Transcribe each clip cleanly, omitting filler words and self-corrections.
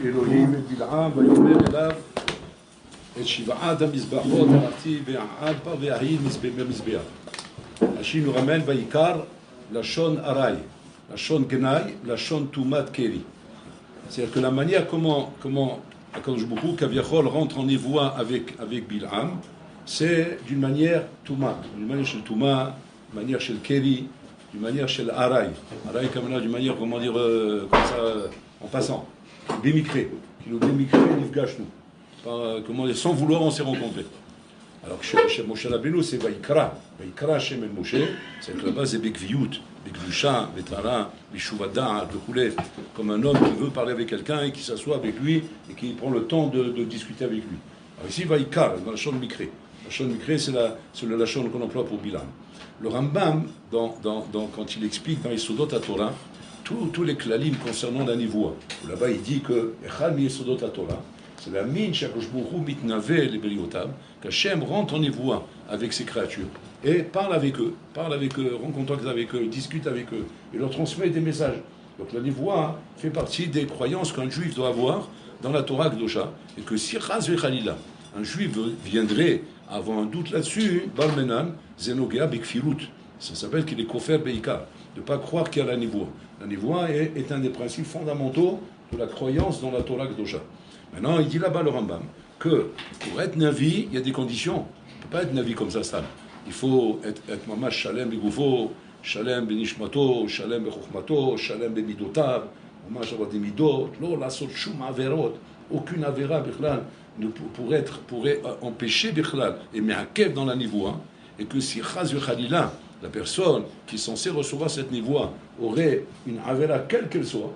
אלוהים את בלעם ויאמר אליו את שבעת המזבחות הלכתי ועד בה והעיד במזבח. רש"י nous ramène ויקרא לשון ארעי, לשון גנאי, לשון טומאת כלי. C'est-à-dire que la manière comment Akadosh Baruch Hu Kaviachol rentre en évoie avec Bil'am, c'est d'une manière Touma, d'une manière chez Touma, d'une manière chez Keri, d'une manière chez Arai. Arai comme là, d'une manière, comment dire, comme ça, en passant. Démicré, qui nous démicré, Nifgash nous. Comment dire, sans vouloir, on s'est rencontrés. Alors que chez Moshe Rabbeinu, c'est Vaikra. Vaikra Hashem el Moshe, c'est que là-bas, c'est Bekviyut, Bekvusha, Betara, Bishuvada, Bekoulet, comme un homme qui veut parler avec quelqu'un et qui s'assoit avec lui et qui prend le temps de discuter avec lui. Alors ici, Vaikra, dans la chaîne Mikré. La chaîne Mikré, c'est la chaîne qu'on emploie pour Bilam. Le Rambam, quand il explique dans les Sodot à Torah, tous les klalim concernant la nivoua. Là-bas, il dit que Echal mi Sodot à Torah, c'est la mine qu'Akadosh Baruch Hu mitnavé les beriotav, qu'Hachem rentre en évoie avec ses créatures et parle avec eux, rencontre avec eux, discute avec eux et leur transmet des messages. Donc la nivoua fait partie des croyances qu'un juif doit avoir dans la Torah Kedosha et que si Chaz vechalila, un juif viendrait avoir un doute là-dessus, Barmenan, Zenogea Bekfilut, ça s'appelle qu'il est kofer beika, de ne pas croire qu'il y a la nivoua. La nivoua est un des principes fondamentaux de la croyance dans la Torah Kedosha. Maintenant, il dit là-bas le Rambam que pour être Navi, il y a des conditions. On ne peut pas être Navi comme ça, sale. Il faut être mamash shalem begoufo, shalem benishmato, shalem bechokhmato, shalem bemidotav, mamash avoir des midot, lo lasot shum averot, aucune avera bichlal pourrait empêcher bichlal et mehakev dans la nivoua, et que si chaz v'chalila, la personne qui est censée recevoir cette nivoua aurait une avera quelle qu'elle soit,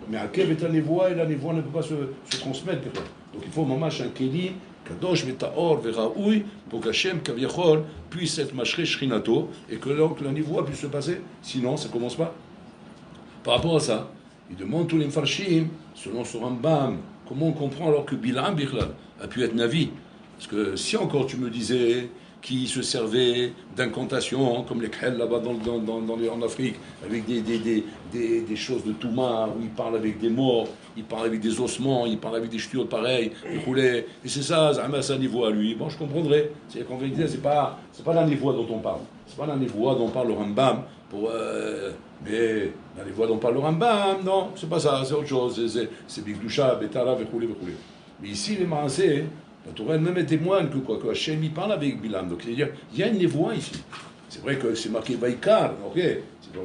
mais Akev est un névoie et la névoie ne peut pas se transmettre. Donc il faut mamash un keli, kadosh vetaor veraoui, pour qu'Hachem kaviachol puisse être mashre shrinato et que la névoie puisse se passer. Sinon, ça ne commence pas. Par rapport à ça, il demande tous les mfarshim, selon ce Rambam, comment on comprend alors que Bilam Bichlal a pu être Navi. Parce que si encore tu me disais qui se servait d'incantations, comme les khel là-bas en Afrique, avec des choses de Touma, où ils parlent avec des morts, ils parlent avec des ossements, ils parlent avec des ch'tiotes pareils, et c'est ça, Zama, c'est un niveau à lui. Bon, je comprendrais. C'est qu'en vérité, c'est pas la névoie dont on parle. C'est pas la névoie dont parle le Rambam, mais la névoie dont parle le Rambam, non, c'est pas ça, c'est autre chose. C'est Bigdusha, Betara, Vechoulé. Mais ici, les Maasé, la Torah elle-même est témoigne que Hachem y parle avec Bilam. Donc c'est-à-dire, il y a une névoie ici. C'est vrai que c'est marqué Vaikar, ok,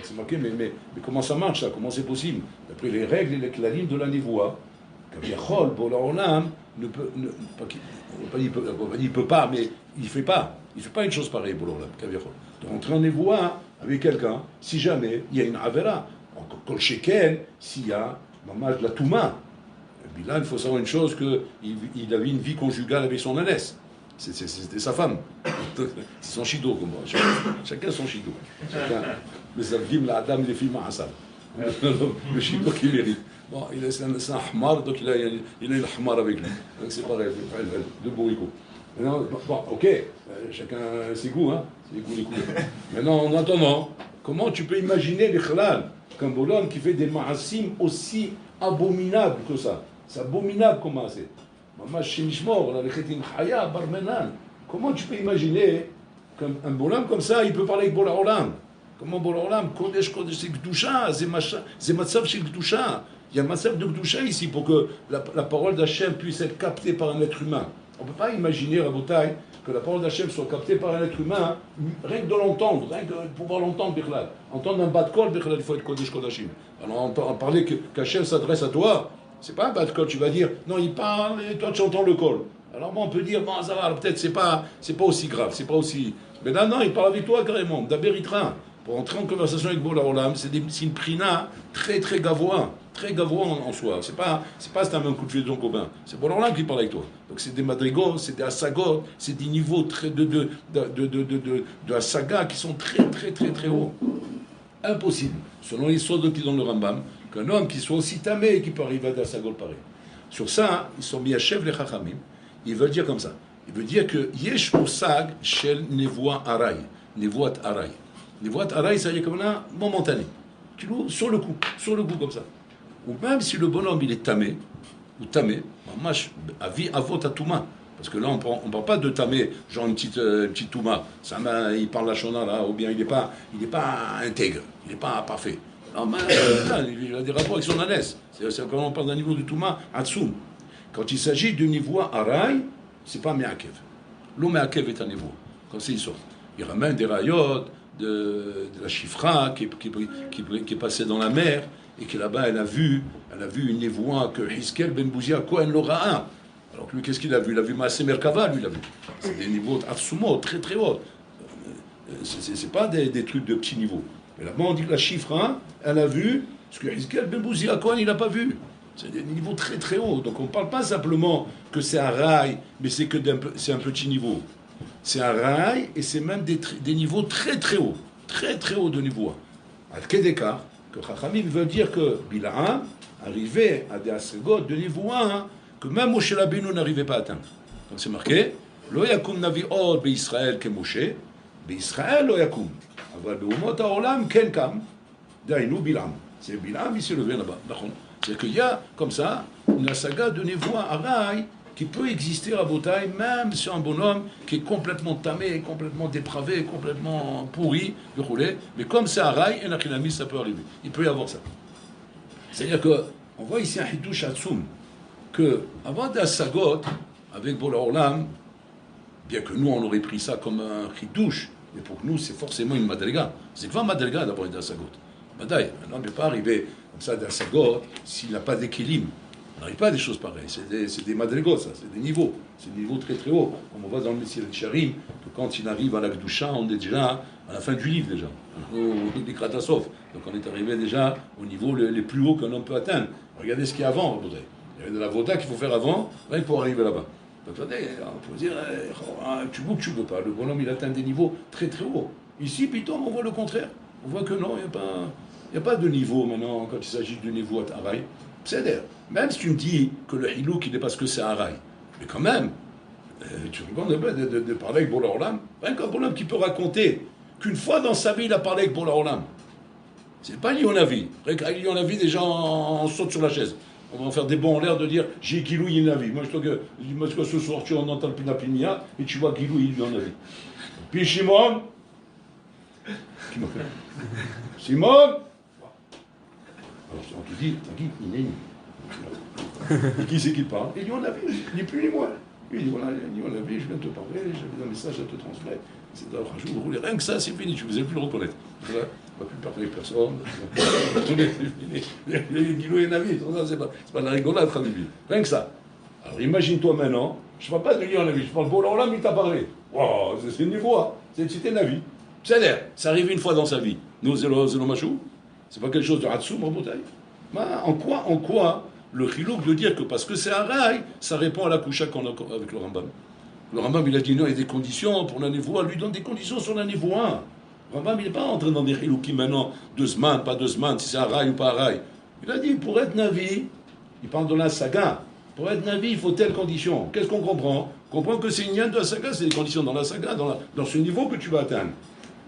c'est marqué, mais comment ça marche ça? Comment c'est possible? D'après les règles et les clarines de la névoie, Kaviachol, Bola ne peut, il peut pas, mais il fait pas une chose pareille, Bola Olam, Kaviachol. De rentrer en névoie avec quelqu'un, si jamais il y a une avera, Kol Shekel, s'il y a de la Touma. Là, il faut savoir une chose, qu'il avait une vie conjugale avec son ânesse. C'était sa femme. C'est son chido, comme moi. Chacun son chido. Chacun. Les abdim, la adam, les filles ma'asal. Le chido qu'il mérite. Bon, c'est un hamar, donc il a une hamar avec lui. Donc c'est pareil, de bourricot. Bon, ok, chacun ses goûts, hein. Ses goûts, les coups. Maintenant, en attendant, comment tu peux imaginer les khalal, qu'un bolon qui fait des ma'asim aussi abominables que ça? C'est abominable comment c'est. Comment tu peux imaginer qu'un bolam comme ça, il peut parler avec Bola Olam? Comment Bola Olam? Kodesh, c'est Gdusha, c'est Matzav chez Gdusha. Il y a un Matzav de Gdusha ici pour que la parole d'Hachem puisse être captée par un être humain. On ne peut pas imaginer, Rabotai, que la parole d'Hachem soit captée par un être humain, rien que de l'entendre, rien que de pouvoir l'entendre, Bichlal. Entendre un bas de kol, Bichlal, il faut être Kodesh Kodashim. Alors, on parler qu'Hachem s'adresse à toi, c'est pas un bas de col, tu vas dire, non, il parle et toi tu entends le col. Alors moi on peut dire, bon, ça va, peut-être c'est pas aussi grave, c'est pas aussi. Mais là, non, il parle avec toi carrément, d'Aberitra. Pour entrer en conversation avec Bola Olam, c'est une prina très gavois en soi. C'est pas un coup de fil de ton copain. C'est Bola Olam qui parle avec toi. Donc c'est des madrigos, c'est des asagot, c'est des niveaux de asaga qui sont très hauts. Impossible, selon les sources qui donnent le Rambam, qu'un homme qui soit aussi tamé qui peut arriver à des sagol pareil. Sur ça, ils sont mis à chef les chachamim. Ils veulent dire comme ça. Ils veulent dire que yesh musag shel nevoa aray, nevoat aray. Nevoat aray, ça veut dire comme là, momentané. Tu l'ouvres sur le coup comme ça. ou même si le bonhomme il est tamé, ou tamé, avis avot touma. Parce que là, on ne parle pas de tamé, genre une petite touma. Il parle la shona là, ou bien il n'est pas intègre, il n'est pas parfait. Non, mais il a des rapports avec son ânesse. C'est quand on parle d'un niveau de touma, atsoum. Quand il s'agit du niveau araï, c'est pas me'akev. L'eau me'akev est un niveau. Quand c'est, il sort. Il ramène des rayot, de la chifra qui est passée dans la mer, et que là-bas, elle a vu une névoie que Hiskel ben Bouzia, Kohen l'aura un. Alors que lui, qu'est-ce qu'il a vu? Il a vu Maaseh Merkava, lui, il a vu. C'est des niveaux Atsumo, très très hauts. C'est pas des trucs de petits niveaux. Mais là-bas, on dit que la chifra, elle a vu ce que Hiskel ben Bouzia, Kohen, il n'a pas vu. C'est des niveaux très très hauts. Donc on ne parle pas simplement que c'est un rail, mais c'est un petit niveau. C'est un rail et c'est même des niveaux très très hauts. Très très hauts de niveau. À quel écart que Chachamim veut dire que Bila'am arrivait à des asregot de niveau 1 que même Moshe Rabbeinu n'arrivait pas à atteindre. Donc c'est marqué Lo yakum navi or be'Israël ke Moshe, be'Israël lo yakum. Aval be'umot ha'olam ken kam. Dainu Bila'am. C'est Bila'am, il s'est levé là-bas. C'est-à-dire qu'il y a, comme ça, une saga de névoie à rail qui peut exister à Botaï, même sur un bonhomme qui est complètement tamé, complètement dépravé, complètement pourri, mais comme c'est à rail, et Nachilami, ça peut arriver. Il peut y avoir ça. C'est-à-dire qu'on voit ici un Hidouch Atsoum, que avant d'Assagot, avec Bola Olam, bien que nous, on aurait pris ça comme un Hidouch, mais pour nous, c'est forcément une Madriga. C'est quoi Madriga d'abord d'Assagot? Badaï, on ne peut pas arriver comme ça d'Assagot s'il n'a pas d'équilibre. On n'arrive pas à des choses pareilles. C'est des madrigos, ça, c'est des niveaux. C'est des niveaux très très hauts. Comme on voit dans le Messier de Charim, que quand il arrive à la Gdoucha, on est déjà à la fin du livre déjà. Des Kratasov. Donc on est arrivé déjà au niveau les plus hauts qu'un homme peut atteindre. Regardez ce qu'il y a avant, il y avait de la voda qu'il faut faire avant, pour arriver là-bas. Donc on peut dire, tu veux ou tu veux pas. Le bonhomme, il atteint des niveaux très très hauts. Ici, plutôt, on voit le contraire. On voit que non, il n'y a pas de niveau maintenant quand il s'agit du niveau à rail. C'est-à-dire, même si tu me dis que le hilouk, il n'est pas ce que c'est un rail, mais quand même, tu regardes de parler avec Bola Olam, rien qu'un bonhomme qui peut raconter qu'une fois dans sa vie, il a parlé avec Bola Olam. C'est pas lié à la vie. Avec lié à la vie, des gens on saute sur la chaise. On va en faire des bons en l'air de dire j'ai Gilou, il est en la vie. Moi, je te que ce soir, tu entends le Pinapimia et tu vois Gilou, il est en la vie. Puis Shimon, qui m'a fait Simon. Alors on te dit, il est et qui c'est qui parle? Il dit on a vu, ni plus ni moins. Il dit voilà, on a vu, je viens de te parler, j'avais un message à te transmettre. C'est d'un jour, vous rien que ça, c'est fini, vous n'allez plus le reconnaître. Voilà, on ne va plus parler avec personne. Les Guilou et Navi, c'est pas de la rigolade, rien que ça. Alors imagine-toi maintenant, je ne parle pas de Guilou et Navi, je parle pour l'Olam, il t'a parlé. Wow, c'est le niveau, hein. C'était Navi. C'est-à-dire, ça arrive une fois dans sa vie. Nous, c'est le machou. C'est pas quelque chose de Hatsoum en bouteille. En quoi le chilouk de dire que parce que c'est un rail, ça répond à la coucha qu'on a avec le Rambam. Le Rambam, il a dit non, il y a des conditions pour la niveau 1. Lui donne des conditions sur la niveau 1. Le Rambam, il n'est pas entré dans des chiloukim maintenant, 2 semaines, pas 2 semaines, si c'est un rail ou pas un rail. Il a dit, pour être Navi, il parle de la saga. Pour être Navi, il faut telle condition. Qu'est-ce qu'on comprend? On comprend que c'est une yann de la saga, c'est des conditions dans la saga, dans ce niveau que tu vas atteindre.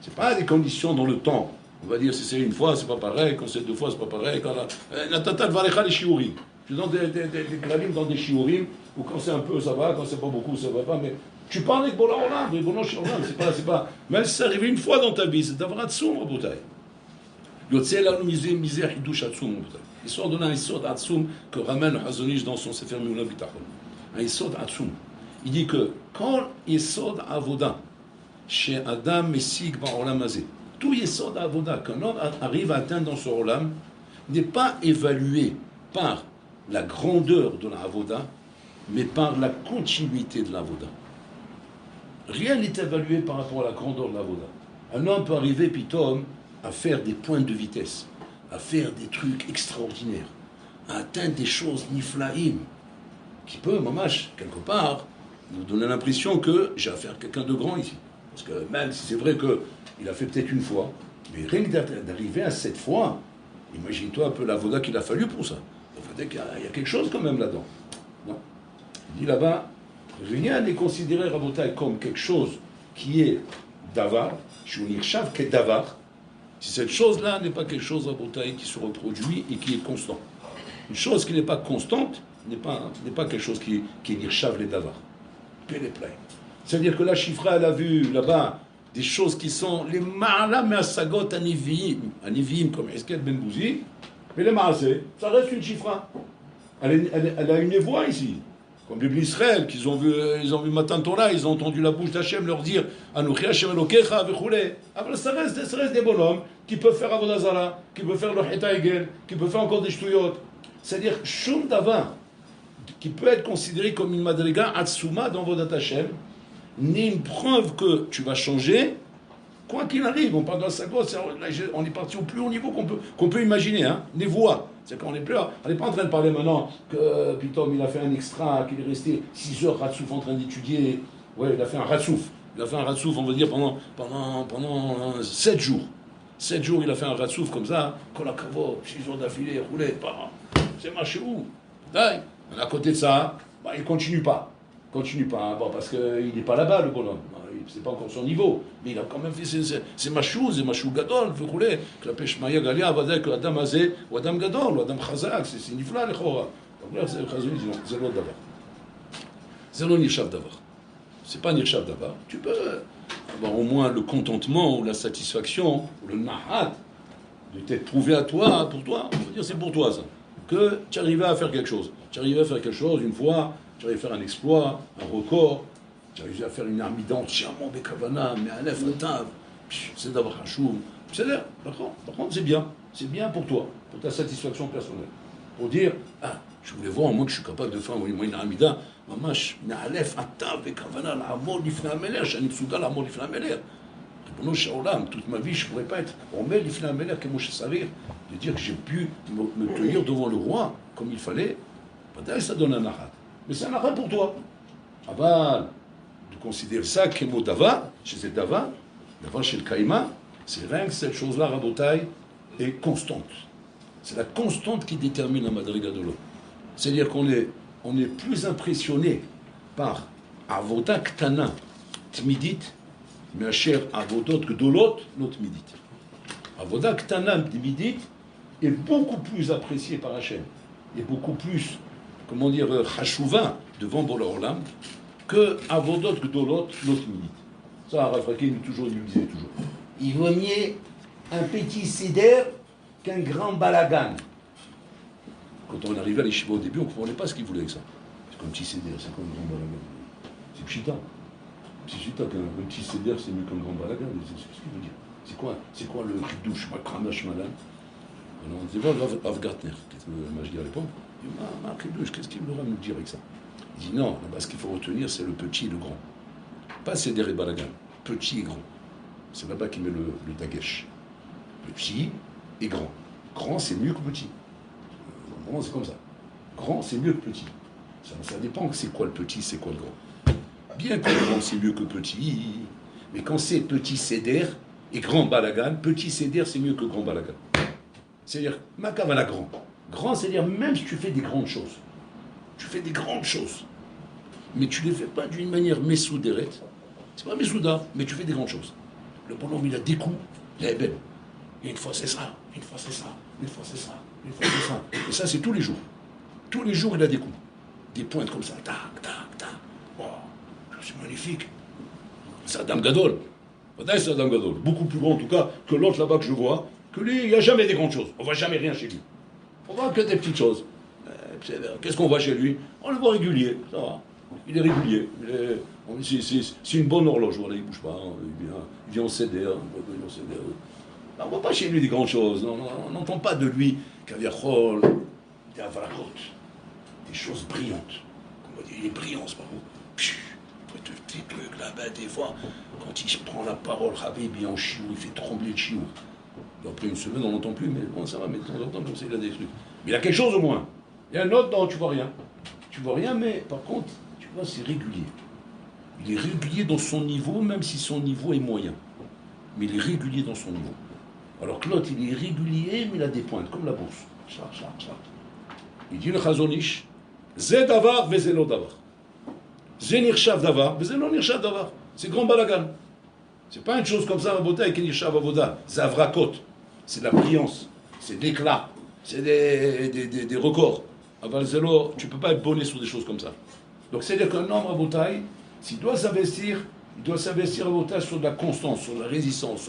C'est pas des conditions dans le temps. On va dire, si c'est une fois, c'est pas pareil, quand c'est 2 fois, c'est pas pareil. Quand la tata va les shiurim. Tu donnes des klalim dans des shiurim, ou quand c'est un peu, ça va, quand c'est pas beaucoup, ça va pas, mais tu parles avec Bola Olam, mais Bola Olam, c'est pas. Même si c'est arrivé une fois dans ta vie, c'est d'avoir Atsoum, Rabotai. Yotzel anu misère hidush Atsoum, Rabotai. Il sort de là un Yisod Atsoum que ramène le Hazonish dans son Sefer Meuna Bitachon. Un Yisod Atsoum. Il dit que quand Yisod Avoda, chez Adam Messig Ba'olam Hazé, tout Yesod Avoda qu'un homme arrive à atteindre dans ce Olam n'est pas évalué par la grandeur de la Avoda, mais par la continuité de l'Avoda. Rien n'est évalué par rapport à la grandeur de l'Avoda. Un homme peut arriver, pitom, à faire des pointes de vitesse, à faire des trucs extraordinaires, à atteindre des choses niflaïm, qui peut, mamash, quelque part, nous donner l'impression que j'ai affaire à quelqu'un de grand ici. Parce que même si c'est vrai qu'il a fait peut-être une fois, mais rien que d'arriver à 7 fois, imagine-toi un peu l'avoda qu'il a fallu pour ça. Il y a quelque chose quand même là-dedans. Non. Il dit là-bas, rien n'est considéré, Rabotai, comme quelque chose qui est davar, shunirchav qu'est davar, si cette chose-là n'est pas quelque chose, Rabotai, qui se reproduit et qui est constant. Une chose qui n'est pas constante n'est pas quelque chose qui est nirchav les davar. C'est-à-dire que la Chifra, elle a vu là-bas des choses qui sont les ma'ala me'asagot aniviim, comme Eskel Ben Bouzi, mais les ma'aseh, ça reste une Chifra. Elle a une voix ici. Comme les Israël, ils ont vu Matan Torah, ils ont entendu la bouche d'Hachem leur dire Anochi Hachem Elokecha v'choulé. Après, ça reste des bonhommes qui peuvent faire Avodah Zara, qui peuvent faire le Heta Egel, qui peuvent faire encore des Shtuyot. C'est-à-dire, Shum Davar, qui peut être considéré comme une Madriga Atsuma dans Vodat Hachem, n'est une preuve que tu vas changer, quoi qu'il arrive. On parle de la sagote, on est parti au plus haut niveau qu'on peut imaginer, hein, des voix. C'est qu'on n'est pas en train de parler maintenant que Pitom il a fait un extra, qu'il est resté 6 heures Ratsouf en train d'étudier. Ouais, il a fait un Ratsouf. Il a fait un Ratsouf, on va dire, pendant 7 jours. 7 jours, il a fait un Ratsouf comme ça. Kolakavo, 6 jours d'affilée, roulé, c'est marché où? À côté de ça, il continue pas. Bon, parce qu'il n'est pas là-bas, le bonhomme. C'est pas encore son niveau. Mais il a quand même fait c'est machou gadol, vous voulez, que la pêche maya galia va dire que Adam azé, ou Adam gadol, ou Adam chazak, c'est nifla les chora. Donc là, c'est l'autre d'abord. C'est l'autre nirchav d'abord. C'est pas nirchav d'abord. Tu peux avoir au moins le contentement, ou la satisfaction, ou le nahat, de t'être prouvé à toi, pour toi. On va dire c'est pour toi ça. Que tu arrivais à faire quelque chose. Tu arrivais à faire quelque chose une fois. Tu arrives à faire un exploit, un record, tu arrives à faire une armida entièrement bekavana, mais un lef, un tav, c'est d'avoir un chou. C'est là, par contre, c'est bien pour toi, pour ta satisfaction personnelle. Pour dire, je voulais voir, moi, que je suis capable de faire une armida, mamash, mais un lef, un tav, bekavana, l'amor l'ifna ameler, j'en ai psouda l'amor l'ifna ameler. Ribono Shaolam, toute ma vie, je ne pourrais pas être omer l'ifna ameler, que moi je savais, de dire que j'ai pu me tenir devant le roi comme il fallait, peut-être ça donne un arat. Mais c'est un arrêt pour toi. Aval, de considérer ça comme Dava, chez le Dava chez le Kaïma, c'est rien que cette chose-là, Rabotai, est constante. C'est la constante qui détermine la Madriga de l'eau. C'est-à-dire qu'on est plus impressionné par Avoda Ktana, Tmidit, mais à cher Avodot Gdolot, notre Tmidit. Avoda Ktana, Tmidit, est beaucoup plus apprécié par Hachem, et beaucoup plus chachouva devant Bola Olam, que Avodot Gdolot, l'autre minute. Ça, Rafraki, il nous disait toujours. Il vaut mieux un petit céder qu'un grand balagan. Quand on arrivait à l'Yeshiva au début, on ne comprenait pas ce qu'il voulait avec ça. C'est comme un petit céder, c'est comme un grand balagan. C'est pchita. C'est pchita qu'un petit céder, c'est mieux qu'un grand balagan. C'est ce qu'il veut dire. C'est quoi le chidouche, makramash malan? Alors on disait, voilà, Rav Gartner, qui était le magi à l'époque. Il dit, qu'est-ce qu'il voudra nous dire avec ça? Il dit, non, ce qu'il faut retenir, c'est le petit et le grand. Pas Seder et Balagan, petit et grand. C'est là-bas qu'il met le dagesh. Petit et grand. Grand, c'est mieux que petit. Normalement, c'est comme ça. Grand, c'est mieux que petit. Ça dépend c'est quoi le petit, c'est quoi le grand. Bien que le grand, c'est mieux que petit, mais quand c'est petit Seder et grand Balagan, petit Seder, c'est mieux que grand Balagan. C'est-à-dire, Makavana grand. Grand, c'est-à-dire même si tu fais des grandes choses. Tu fais des grandes choses. Mais tu ne les fais pas d'une manière messoudérette. C'est pas messouda, mais tu fais des grandes choses. Le bonhomme, il a des coups, il est belle. Et une fois c'est ça, une fois c'est ça, une fois c'est ça, une fois c'est ça. Et ça, c'est tous les jours. Tous les jours, il a des coups. Des pointes comme ça. Tac, tac, tac. Oh, c'est magnifique. C'est Adam Gadol. C'est Adam Gadol. Beaucoup plus grand, en tout cas, que l'autre là-bas que je vois. Que lui, il n'y a jamais des grandes choses. On ne voit jamais rien chez lui. On voit que des petites choses. Qu'est-ce qu'on voit chez lui? On le voit régulier, ça va. Il est régulier. C'est une bonne horloge. Voilà, il ne bouge pas. Il vient en CDR. On ne voit pas chez lui des grandes choses. On n'entend pas de lui Kaviachol, des avarakot, des choses brillantes. On va dire, il est brillant ce parcours. Des trucs là-bas, des fois, quand il prend la parole, Habib, il est en chiou, il fait trembler le chiou. Après une semaine, on n'entend plus, mais bon, ça va, mais de temps en temps, comme ça, il a des trucs. Mais il a quelque chose au moins. Il y a un autre, non, tu vois rien. Tu vois rien, mais par contre, tu vois, c'est régulier. Il est régulier dans son niveau, même si son niveau est moyen. Mais il est régulier dans son niveau. Alors que l'autre, il est régulier, mais il a des pointes, comme la bourse. Ça. Il dit le Chazonish, Zé davar, vezélo davar. Zé nirshav davar, vezélo nirshav davar. C'est grand balagan. C'est pas une chose comme ça, Rabotai, qui nirshav avoda. C'est avrakot. C'est la brillance. C'est l'éclat. c'est des records. Avant zéro, tu ne peux pas être bonné sur des choses comme ça. Donc c'est-à-dire qu'un homme à Botaï, s'il doit s'investir, il doit s'investir à Botaï sur de la constance, sur la résistance,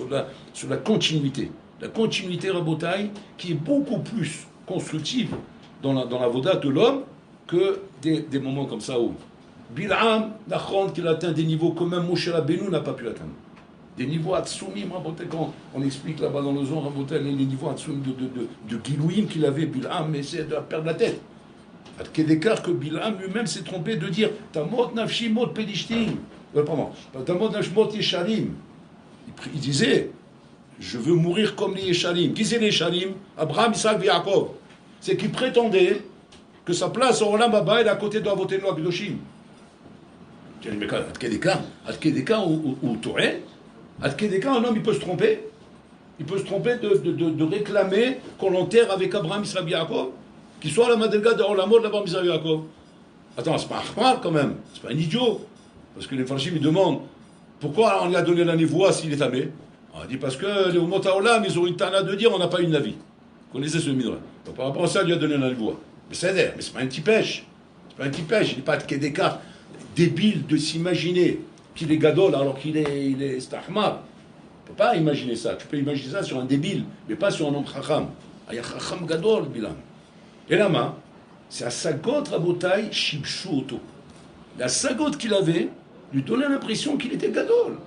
sur la continuité. La continuité à Botaï qui est beaucoup plus constructive dans la voda de l'homme que des moments comme ça où Bil'am, Nachron, qu'il atteint des niveaux que même Moshe Rabbeinu n'a pas pu atteindre. Des niveaux Hatsumim, quand on explique là-bas dans le Zohar, les niveaux Hatsumim de Gilouim qu'il avait, Bil'am, mais c'est de perdre la tête. Quel écart que Bil'am lui-même s'est trompé de dire Tamot nafshi mot pedishtim. Pardon, Tamot nafshi mot yeshalim. Il disait je veux mourir comme les yeshalim. Qui c'est les yeshalim? Abraham, Isaac et Yaakov. C'est qu'il prétendait que sa place au Olam Haba est à côté de la Avotenu Akdoshim. Tu dis, mais à quel écart où tu es? À quel écart un homme il peut se tromper? Il peut se tromper de réclamer qu'on l'enterre avec Abraham, Isaac et Yaakov, qu'il soit à la Madriga de la mort d'Abraham, Isaac et Yaakov. Attends, c'est pas un Ahmar quand même, c'est pas un idiot. Parce que les Farshim ils demandent pourquoi on lui a donné la névoie s'il est tamé. On dit parce que les Umot HaOlam ils ont une tana de dire on n'a pas une navi. Vous connaissez ce midrash. Donc par rapport à ça, il lui a donné la névoie. Mais c'est pas un petit pêche. C'est pas un petit pêche. Il n'est pas de d'écart débile de s'imaginer qu'il est gadol alors qu'il est stahmar. Tu ne peux pas imaginer ça. Tu peux imaginer ça sur un débile, mais pas sur un homme chacham. Il y a chacham gadol, bilam. Et là-bas, c'est à Sagot Rabotai Shibshu Oto. La Sagot qu'il avait lui donnait l'impression qu'il était gadol.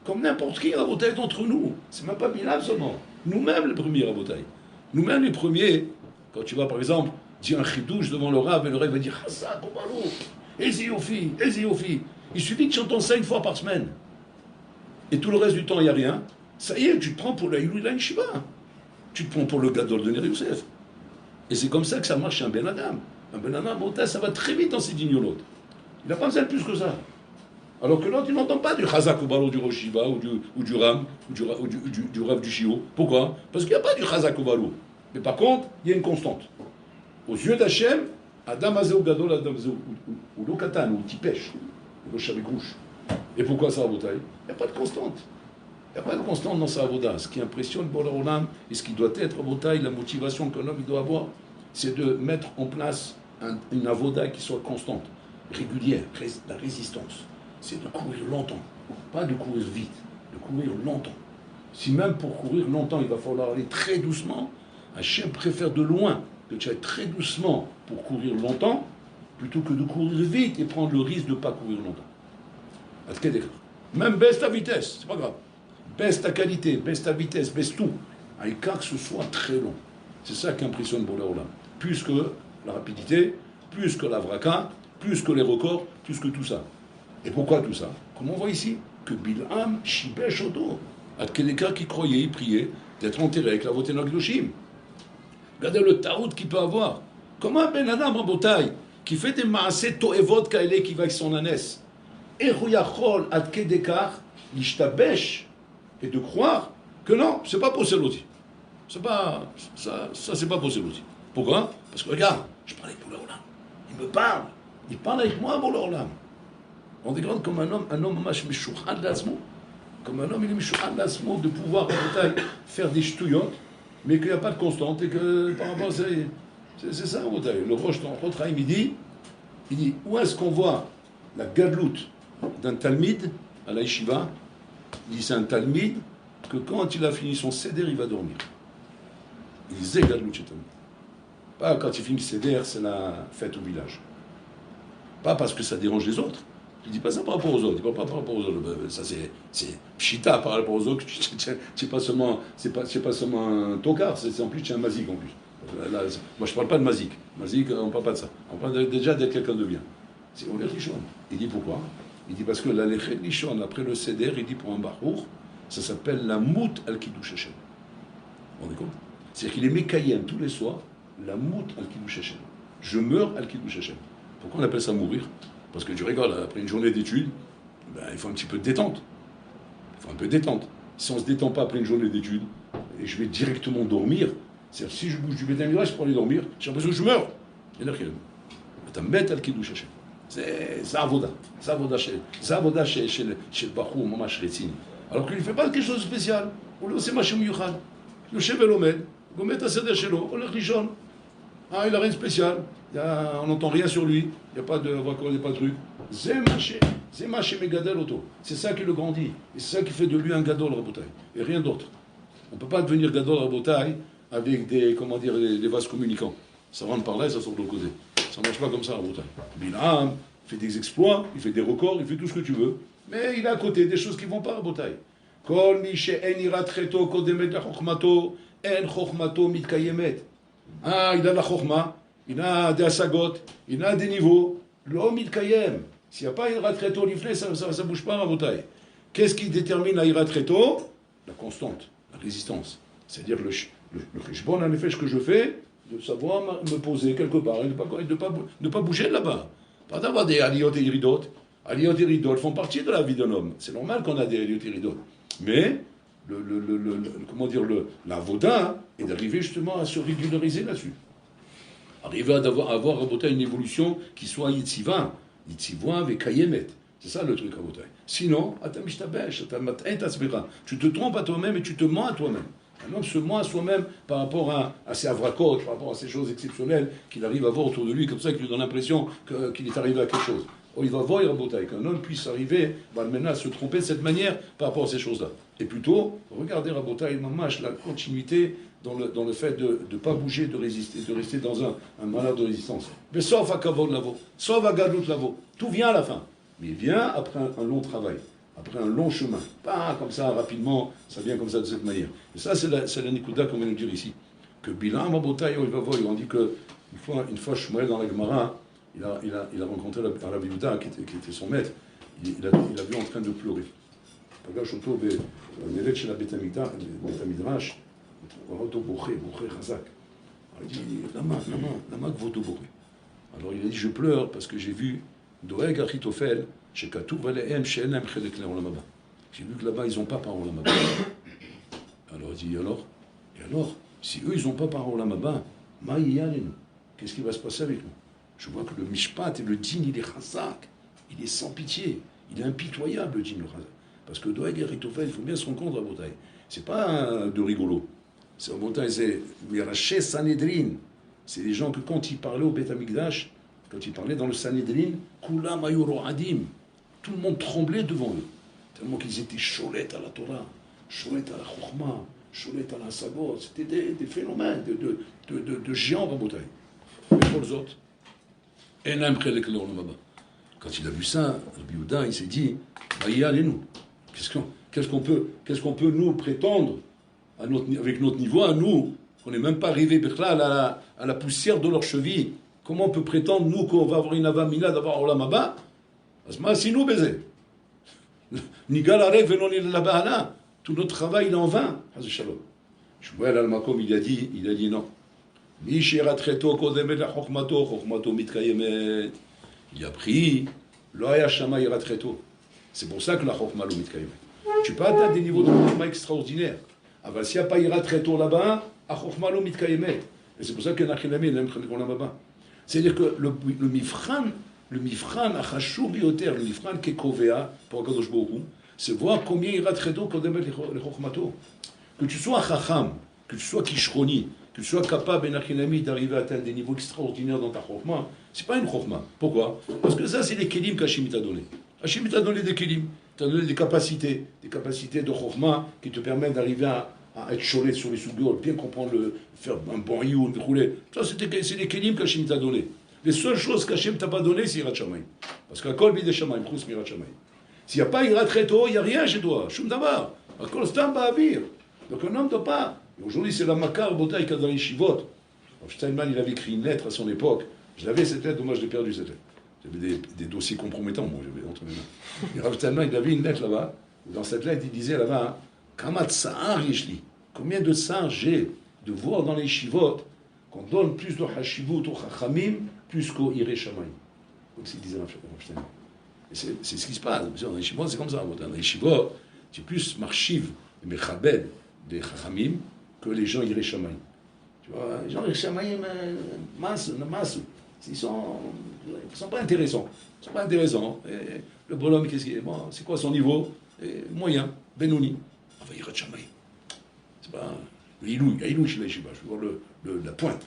Comme n'importe qui Rabotai d'entre nous. C'est même pas bilam seulement. Nous-mêmes les premiers Rabotai. Nous-mêmes les premiers, quand tu vas par exemple dire un chidouche devant le Rav et le Rav va dire Hazak Obalo, Eziofi, Eziofi. Il suffit que tu entends ça une fois par semaine. Et tout le reste du temps, il n'y a rien. Ça y est, tu te prends pour la Ilouila Shiva. Tu te prends pour le gadol de Neri Youssef. Et c'est comme ça que ça marche chez un Ben Adam. Un Ben Adam, ça va très vite dans ses dignolotes. Il n'a pas besoin de plus que ça. Alors que l'autre, il n'entend pas du Chazak ou Balo du Rosh Shiva ou du Ram ou du Rav du Shio. Pourquoi? Parce qu'il n'y a pas du Chazak ou Balo. Mais par contre, il y a une constante. Aux yeux d'Hachem, Adam Azeu Gadol, Adam Azeu ou Lokatan, ou Tipesh, ou Chavigrouche. Et pourquoi ça, Abotaï? Il n'y a pas de constante. Il n'y a pas de constante dans sa avoda. Ce qui impressionne Bola Olam et ce qui doit être Abotaï, la motivation qu'un homme il doit avoir, c'est de mettre en place une avoda qui soit constante, régulière, la résistance. C'est de courir longtemps, pas de courir vite, de courir longtemps. Si même pour courir longtemps, il va falloir aller très doucement, Hachem préfère de loin que tu ailles très doucement pour courir longtemps, plutôt que de courir vite et prendre le risque de ne pas courir longtemps. Même baisse ta vitesse, c'est pas grave. Baisse ta qualité, baisse ta vitesse, baisse tout. À écart que ce soit très long. C'est ça qui impressionne pour l'Olam. Plus que la rapidité, plus que la vraca, plus que les records, plus que tout ça. Et pourquoi tout ça? Comme on voit ici, que Bil'am Shibesh Odo. À quel écart qui croyait, il priait d'être enterré avec la Avotenu Akdoshim. Regardez le taout qu'il peut avoir. Comment un Ben Adam Rabotai, qui fait des maaseh to'evot kaele qui va avec son ânesse, et Rouyachol ad kedekar, l'ishtabesh, et de croire que non, c'est pas possible aussi. C'est pas, ça c'est pas possible aussi. Pourquoi? Parce que regarde, je parle avec Boula Olam. Il me parle. Il parle avec moi, Boula Olam. On dégrade comme un homme mâche meshouchad l'asmo. Comme un homme, il est meshouchad l'asmo de pouvoir faire des ch'touillottes, mais qu'il n'y a pas de constante et que par rapport à ça, c'est ça, le Rosh Haim, il dit, où est-ce qu'on voit la gadlout d'un talmid à la yeshiva? Il dit, c'est un talmid que quand il a fini son seder, il va dormir. Il disait gadlout chez talmid. Pas quand il finit le seder, c'est la fête au village. Pas parce que ça dérange les autres. Il dit pas ça par rapport aux autres. Il dit pas par rapport aux autres. Ça c'est pshita par rapport aux autres. C'est pas seulement un tokar. C'est en plus tu es un mazik en plus. Là, moi je parle pas de mazik. Mazik on parle pas de ça. On parle déjà d'être quelqu'un de bien. C'est Oler Rishon. Il dit pourquoi? Il dit parce que la lechet Rishon après le seder, il dit pour un bachour, ça s'appelle la mout al kiddush Hashem. On est compte? C'est-à-dire qu'il est mékayem tous les soirs la mout al kiddush Hashem. Je meurs al kiddush Hashem. Pourquoi on appelle ça mourir? Parce que tu rigoles, après une journée d'études, ben, il faut un petit peu de détente. Il faut un peu de détente. Si on ne se détend pas après une journée d'études, et je vais directement dormir, c'est-à-dire si je bouge du Beth Amikdash pour aller dormir, j'ai l'impression que je meurs. C'est-à-dire que tu met al kiddush Hashem. C'est Avoda. C'est Avoda chez le Bachou, Mamash Retzin. Alors qu'il ne fait pas quelque chose de spécial. C'est Machem Yuchad. Le Shevel Omed. גומר את הסדר שלו, הולך לישון. Il n'a rien de spécial, on n'entend rien sur lui, il n'y a pas de vacances, il n'y a pas de truc. C'est marché Megadel auto. C'est ça qui le grandit. Et c'est ça qui fait de lui un Gadol Rabotai. Et rien d'autre. On ne peut pas devenir Gadol Rabotai avec des, comment dire, des vases communicants. Ça rentre par là et ça sort de l'autre côté. Ça ne marche pas comme ça, Rabotai. Bilam fait des exploits, il fait des records, il fait tout ce que tu veux. Mais il a à côté des choses qui ne vont pas, Rabotai. Kol mi she'en irat cheto kodemet la chokhmato, en chokhmato mitkayemet. Il a la chokhma, il a des asagot, il a des niveaux. L'homme il kayem. S'il n'y a pas une ratreto l'iflé, ça ne bouge pas à Rabotai. Qu'est-ce qui détermine la iratreto? La constante, la résistance. C'est-à-dire le cheshbon, en effet, ce que je fais, de savoir me poser quelque part et de ne pas bouger de là-bas. Pas d'avoir des aliyot et iridot. Aliyot et iridot font partie de la vie d'un homme. C'est normal qu'on a des aliyot et iridot. Mais, comment dire, la voda est d'arriver justement à se régulariser là-dessus. Arriver à avoir Rabotai une évolution qui soit yitziva avec kayemet. C'est ça le truc Rabotai. Sinon, tu te trompes à toi-même et tu te mens à toi-même. Un homme se ment à soi-même par rapport à ses avracotes, par rapport à ces choses exceptionnelles qu'il arrive à voir autour de lui, comme ça qu'il lui donne l'impression qu'il est arrivé à quelque chose. Or, il va voir Rabotai, qu'un homme puisse arriver maintenant à se tromper de cette manière par rapport à ces choses-là. Et plutôt, regardez Rabotai, mamash, la continuité dans le fait de ne pas bouger, de résister, de rester dans un malheur de résistance. Mais sauf à Kavod Lavo, sauf à Gadlut Lavo, tout vient à la fin. Mais il vient après un long travail, après un long chemin. Pas comme ça, rapidement, ça vient comme ça de cette manière. Et ça, c'est la Nikuda qu'on vient nous dire ici. Que Bilam Rabotai, il va voir, on dit qu'une fois Shmuel dans la Gemara, il a rencontré la Rabbi Yehuda qui était son maître. Il a vu en train de pleurer. פגש אותו בנלת של בית המדרש, הוא ראה אותו בוכה חזק. Il dit, lama kvodo bore. Alors il a dit, je pleure parce que j'ai vu Doeg Achitophel, chez Katuv Alehem, chez Enem Chelek Leon Lamaba. J'ai vu que là-bas, ils n'ont pas parole Lamaba. Alors il dit, et alors, si eux, ils n'ont pas parole Lamaba, ma yalenu, qu'est-ce qui va se passer avec nous? Je vois que le Mishpat et le Din, il est chazak, il est sans pitié, il est impitoyable, le Din, le chazak. Parce que Doeg Achitophel, il faut bien se rendre compte à Rabotai. C'est pas de rigolo. C'est au montagne, c'est Yaraché Sanhedrin. C'est des gens que quand ils parlaient au Beth Amikdash, quand ils parlaient dans le Sanhedrin, Kula Mayuro Adim, tout le monde tremblait devant eux. Tellement qu'ils étaient cholet à la Torah, cholet à la Chokhmah, cholet à la Sagot. C'était des phénomènes de géants Rabotai. Mais pour les autres, quand il a vu ça, Rabbi Yehuda, il s'est dit, allez-nous. Qu'est-ce qu'on peut nous prétendre avec notre niveau à nous, on n'est même pas arrivé à la poussière de leur cheville. Comment on peut prétendre, nous, qu'on va avoir une avamina d'avoir Olam Haba? Si nous baiser. Nigal Arek venon il la bahana. Tout notre travail, il est en vain. Shmuel al-Makom, il a dit non. Il a pris, c'est pour ça que la Chokhma lo mitkayemet. Tu peux atteindre des niveaux de Chokhma extraordinaires. אבל s'il n'y a pas Yirat Reto là-bas, à Chokhma lo mitkayemet. Et c'est pour ça qu'un Achilami, il aime Chokhma là-bas. C'est-à-dire que le mifran, achashou bioter, le mifran qui est kovéa pour Akadosh Baruch Hu, c'est voir combien Yirat Reto kodemet le Chokhmato. Que tu sois Chacham, que tu sois Kishroni, que tu sois capable, un Achilami, d'arriver à atteindre des niveaux extraordinaires dans ta Chokhma, c'est pas une Chokhma. Pourquoi? Parce que ça, c'est les Kelim qu'Hachim t'a donné. Hachim t'a donné des Kelim. Tu as donné des capacités de Chokhma qui te permettent d'arriver à être cholé sur les sougiots, bien comprendre, faire un bon youn, rouler. Ça, c'est des kelim qu'Hachim t'a donné. Les seules choses qu'Hachim t'a pas donné, c'est Yirat Shamayim. Parce qu'à Kol Bide Shamayim, Khous Mirat Shamayim. S'il n'y a pas Yirat Reto, il n'y a rien chez toi. Shum Davar. À Kol Stam Ba'avir. Donc un homme ne doit pas. Et aujourd'hui, c'est la Makar Botaï dans les Shivot. Steinman, il avait écrit une lettre à son époque. Je l'avais cette lettre, dommage, je l'ai perdu cette lettre. J'avais des dossiers compromettants, moi, j'avais entre mes mains. Et Rav Steinman, il avait une lettre là-bas. Dans cette lettre, il disait là-bas, Kamat Sa'ar Yeshli. Combien de sa'ar j'ai de voir dans les shivot qu'on donne plus de hashivut au chachamim plus qu'au iré shamayim. Comme s'il disait Rav Steinman. Et c'est ce qui se passe. Dans les shivot, c'est comme ça. Dans les shivot, c'est plus marchiv et mechabed des chachamim que les gens iré shamayim. Tu vois, les gens iré shamayim, massou. Ils sont pas intéressants. Ils sont pas intéressants. Et le bonhomme, qu'est-ce qu'il est? Bon, c'est quoi son niveau? Moyen, Benoni. Enfin, Yirat Shamayim. C'est pas... Le Ilou chez la yeshiva, je veux voir la pointe,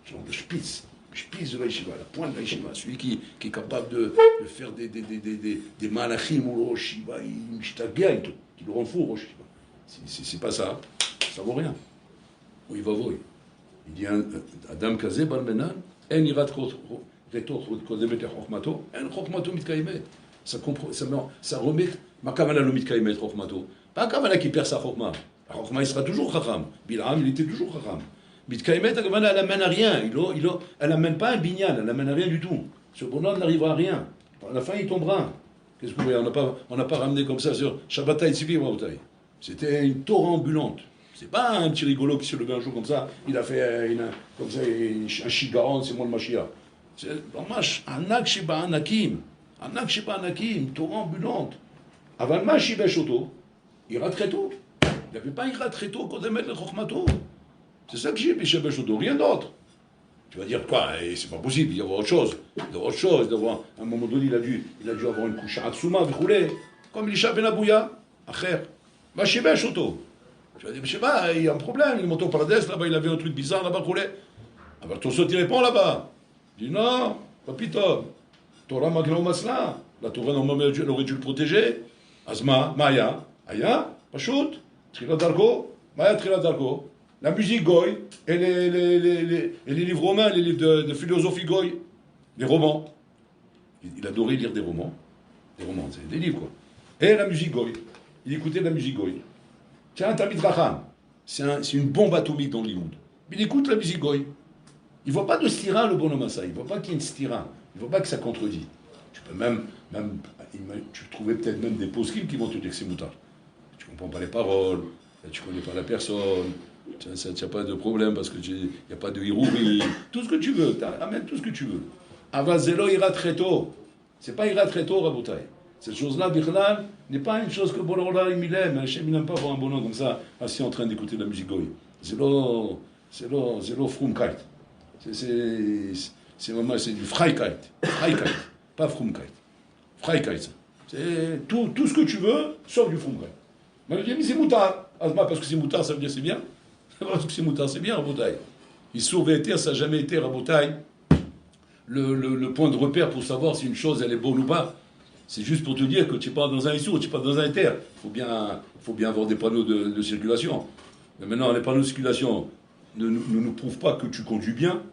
genre le spitz de la yeshiva, la pointe de la yeshiva, celui qui est capable de faire des malachim au Rosh Yeshiva, qui le rend fou au Rosh Yeshiva. Si c'est pas ça, ça vaut rien. Oui, va voir. Il dit Adam Kazé, Balmenan, En Irat Retor Kodemet Chochmato, En Chochmato Mitkaimet. Ça remet ma Kavala le Mitkaimet Chochmato. Pas Kavala qui perd sa Chochma. La Chochma, il sera toujours Chacham. Bil'am, il était toujours Chacham. Mitkaimet, la Kavala, elle n'amène à rien. Elle n'amène pas un binyan, elle n'amène à rien du tout. Ce bonhomme n'arrivera à rien. À la fin, il tombera. Qu'est-ce que vous voyez? On n'a pas ramené comme ça sur Shabbatai Tzivi Waoutai. C'était une torrent ambulante. C'est pas un petit rigolo qui s'est levé un jour comme ça, il a fait comme ça, un chigaron, c'est moi le Mashiach. C'est dommage, Anak Sheba Anakim, torrent ambulante. Avant le Mashiach Shoto, il rate très tôt. Il n'avait pas il rate très tôt quand il met le Chochmato. C'est ça que j'ai Sheba Shoto, rien d'autre. Tu vas dire quoi? C'est pas possible, il y avoir autre chose. À un moment donné, il a dû avoir une couche à Atsuma, comme Elisha Ben Abouya, Acher, Mashiach Shoto. Je vais dire, je sais pas, il y a un problème, il monte au paradis, là-bas, il avait un truc bizarre, là-bas, roulé. Alors, ton saut, il répond là-bas. Il dit, non, papito, Torah Magna Masla, la Torah, normalement, elle aurait dû le protéger. Azma, Maya, Aya, Pachout, Trila Dargo, Maya Trila Dargo. La musique Goy, et les livres romains, les livres de philosophie Goy, les romans. Il adorait lire des romans. Des romans, c'est des livres, quoi. Et la musique Goy. Il écoutait la musique Goy. Tiens, un Talmid Chacham, c'est une bombe atomique dans le Limoud. Il écoute la musique Goy. Il ne voit pas de stira, le bonhomme à ça. Il ne voit pas qu'il y ait une stira. Il ne voit pas que ça contredit. Tu peux tu trouvais peut-être même des poskim qui vont te dire que c'est moutard. Tu ne comprends pas les paroles, tu ne connais pas la personne, tu n'as pas de problème parce qu'il n'y a pas de hirouri. Tout ce que tu veux, amène tout ce que tu veux. Avazelo ira très tôt. Ce n'est pas ira très tôt, Rabotai. Cette chose-là, Bichlal, n'est pas une chose que Bonheur il aime. Hachem, il n'aime pas voir un bonhomme comme ça, assis en train d'écouter de la musique goy. C'est lo frumkeit. C'est du freikait. Freikait, pas frumkeit. Freikait. C'est tout ce que tu veux, sauf du frumkeit. Mais il dit, mais c'est moutard. Parce que c'est moutard, ça veut dire c'est bien. Parce que c'est moutard, c'est bien, Rabotai. Il sauve terre, ça n'a jamais été, Rabotai, le point de repère pour savoir si une chose, elle est bonne ou pas. C'est juste pour te dire que tu n'es pas dans un issour, tu n'es pas dans un terre. Il faut bien avoir des panneaux de circulation. Mais maintenant, les panneaux de circulation ne nous prouvent pas que tu conduis bien.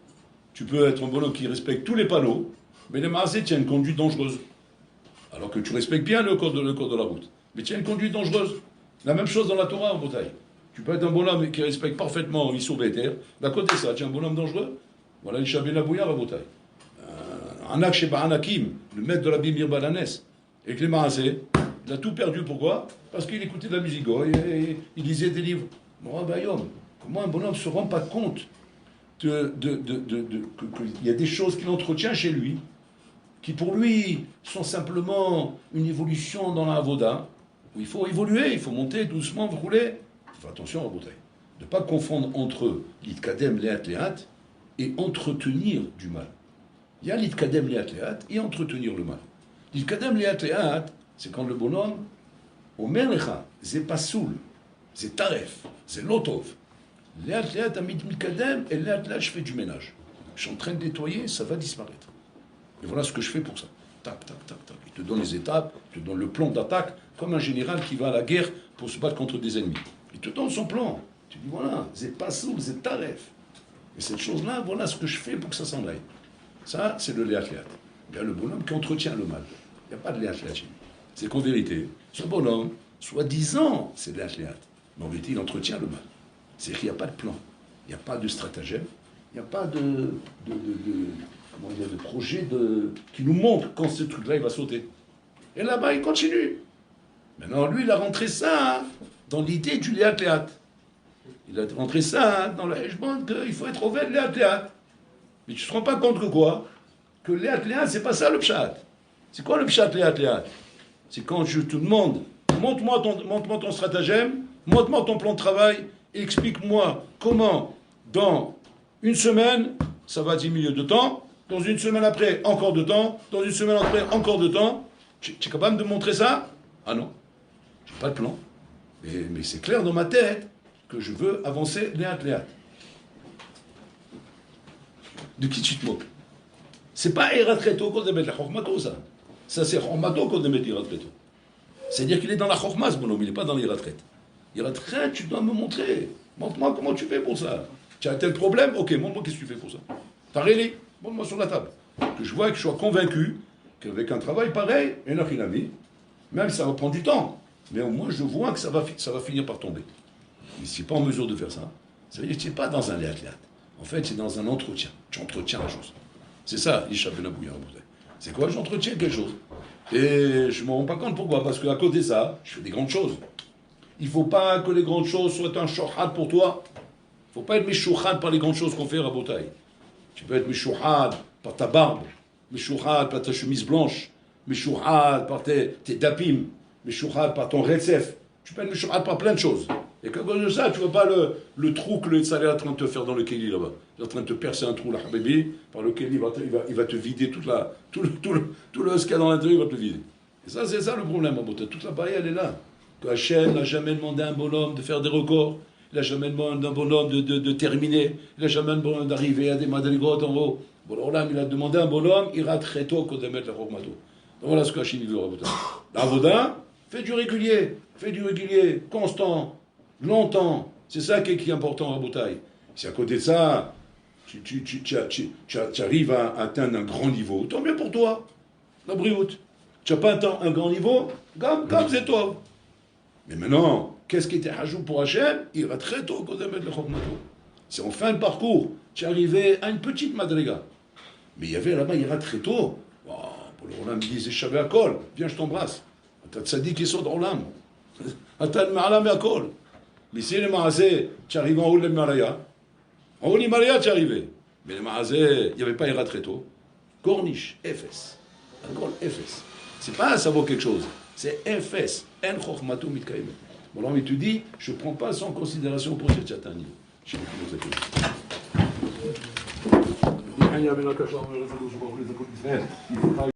Tu peux être un bonhomme qui respecte tous les panneaux, mais les maasés, tu as une conduite dangereuse. Alors que tu respectes bien le code de la route. Mais tu as une conduite dangereuse. La même chose dans la Torah en Bretagne. Tu peux être un bonhomme qui respecte parfaitement l'issour terre. D'à côté de ça, tu es un bonhomme dangereux. Voilà le Shabbat Bouillard à Bretagne. Anak Sheba Anakim, le maître de la Bimir Balanes, et Clément Hassé, il a tout perdu. Pourquoi? Parce qu'il écoutait de la musique et il lisait des livres. Comment un bonhomme ne se rend pas compte qu'il y a des choses qu'il entretient chez lui, qui pour lui sont simplement une évolution dans la Avoda, où il faut évoluer, il faut monter doucement, rouler. Il faut attention à la bouteille. De ne pas confondre entre l'itkadem, léat, et entretenir du mal. Il y a l'itkadem, léat, et entretenir le mal. L'itkadem, léat, c'est quand le bonhomme, omer lecha, c'est pas soul, c'est taref, c'est lotov. Léat, amit mikadem, et léat, je fais du ménage. Je suis en train de nettoyer, ça va disparaître. Et voilà ce que je fais pour ça. Tac, tac, tac, tac. Il te donne les étapes, il te donne le plan d'attaque, comme un général qui va à la guerre pour se battre contre des ennemis. Il te donne son plan. Tu dis, voilà, c'est pas soul, c'est taref. Et cette chose-là, voilà ce que je fais pour que ça s'en aille. Ça, c'est le léat. Il y a le bonhomme qui entretient le mal. Il n'y a pas de léat chez lui. C'est qu'en vérité, ce bonhomme, soi-disant, c'est léat. Mais en vérité, il entretient le mal. C'est qu'il n'y a pas de plan. Il n'y a pas de stratagème. Il n'y a pas de projet qui nous montre quand ce truc-là, il va sauter. Et là-bas, il continue. Maintenant, lui, il a rentré ça dans l'idée du léat. Il a rentré ça dans le heshbon qu'il faut être ouvert léat. Mais tu ne te rends pas compte que quoi? Que léat, c'est pas ça le pshat. C'est quoi le pshat léat? C'est quand je te demande, montre-moi ton stratagème, montre-moi ton plan de travail, et explique-moi comment, dans une semaine, ça va 10 minutes de temps, dans une semaine après, encore de temps, dans une semaine après, encore de temps. Tu es capable de montrer ça? Ah non, j'ai pas le plan. Mais c'est clair dans ma tête que je veux avancer léat. De qui tu te moques? C'est pas Eratreto qu'on met la Chormato, ça. Ça, c'est Chormato qu'on met Eratreto. C'est-à-dire qu'il est dans la Chorma, ce bonhomme, il n'est pas dans l'Eratret. Eratret, tu dois me montrer. Montre-moi comment tu fais pour ça. Tu as un tel problème? Ok, montre-moi qu'est-ce que tu fais pour ça. T'as réglé? Montre-moi sur la table. Que je vois, que je sois convaincu qu'avec un travail pareil, et là qu'il a mis, même si ça va prendre du temps, mais au moins je vois que ça va finir par tomber. Mais si tu n'es pas en mesure de faire ça, ça veut dire que tu n'es pas dans un léat. En fait, c'est dans un entretien. Tu entretiens la chose. C'est ça, Isha Ben Abouya. C'est quoi? J'entretiens quelque chose. Et je ne me rends pas compte pourquoi. Parce qu'à côté de ça, je fais des grandes choses. Il ne faut pas que les grandes choses soient un shohad pour toi. Il ne faut pas être mishouhad par les grandes choses qu'on fait à Rabotaï. Tu peux être mishouhad par ta barbe, mishouhad par ta chemise blanche, mishouhad par tes dapim, mishouhad par ton retsef. Tu peux être mishouhad par plein de choses. Et qu'à cause de ça, tu ne vois pas le trou que le tzaddik est en train de te faire dans le kéli là-bas. Il est en train de te percer un trou, là, habibi, par lequel il va te vider tout le ce qu'il y a dans l'intérieur, il va te le vider. Et ça, c'est ça le problème, toute la paille, elle est là. Que Hachem n'a jamais demandé à un bonhomme de faire des records, il n'a jamais demandé à un bonhomme de terminer, il n'a jamais demandé d'arriver à des madrigotes en haut. Bon, alors là, il a demandé à un bonhomme, il rate très tôt qu'on mettre la chormato. Donc voilà ce que Hachem veut, Rabotai. L'avoda, fais du régulier, constant, longtemps. C'est ça qui est important, Rabotai. Si à côté de ça, tu arrives à atteindre un grand niveau, tant mieux pour toi, la brioute. Tu n'as pas un grand niveau, comme c'est toi. Mais maintenant, qu'est-ce qui était hajou pour Hachem? Il va très tôt qu'on mettre le chormato. C'est en fin de parcours, tu es arrivé à une petite madriga. Mais il y avait là-bas, il ira très tôt. Oh, pour le Olam, il disait Shabbat à Kol, viens, je t'embrasse. T'as tzaddik qui sort dans l'âme. T'as le ma'alam à Kol. Mais si les maasé, tu arrives en haut de l'Himalaya. En haut de l'Himalaya, tu es arrivé. Mais les maasé, il n'y avait pas ira très tôt. Corniche, FS. Un Kol, FS. C'est pas ça vaut quelque chose. C'est FS. En chokhmatou mitkaïm. Bon, alors, il te dit, je ne prends pas ça en considération pour cette atteint niveau. Je sais pas comment ça fait.